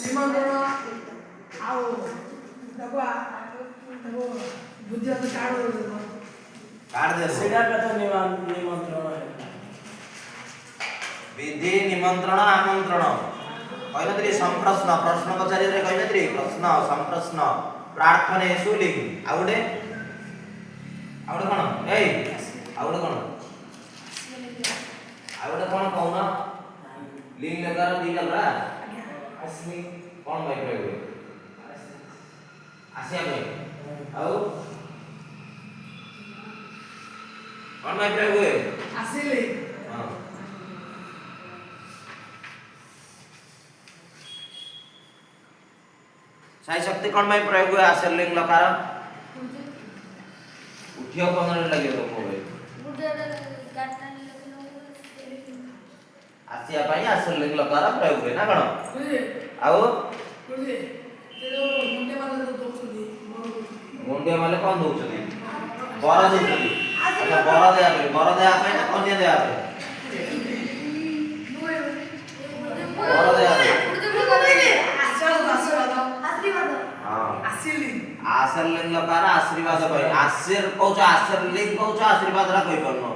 ନିମନ୍ତ୍ରଣ ଆଉ ତାକୁ ବୁଝିବାକୁ କାର୍ଡ ଦେ ସେଟା କଥା ନିମନ୍ତ୍ରଣ विधि निमंत्रण आमंत्रण कहनत्री संप्रश्न प्रश्न पचारि रे कहनत्री प्रश्न संप्रश्न प्रार्थनेषु लिंग आउडे कोन ए आउडे कोन कहून लिंग लकार दीटा बरा असली कोन भाई प्रयोग आसिया भाई आउ कोन भाई प्रयोग ଆସିଲି हां साई शक्ति कौन भाई प्रयोग हुआ आशर लिंग लकार उठियो 15 लगे तो भाई आसिया पाई आशर लिंग लकार प्रयोग हुए ना कोन आउ मुंडे माले कौन दोछथि बरा दोछथि अच्छा बरा दे पे ना कन्या दे पे बरा दे पे आशीर्लिंग लकार आशीर्वाद कहि आशीर कहू आशीर्लिंग कहू आशीर्वाद रा कहि परनो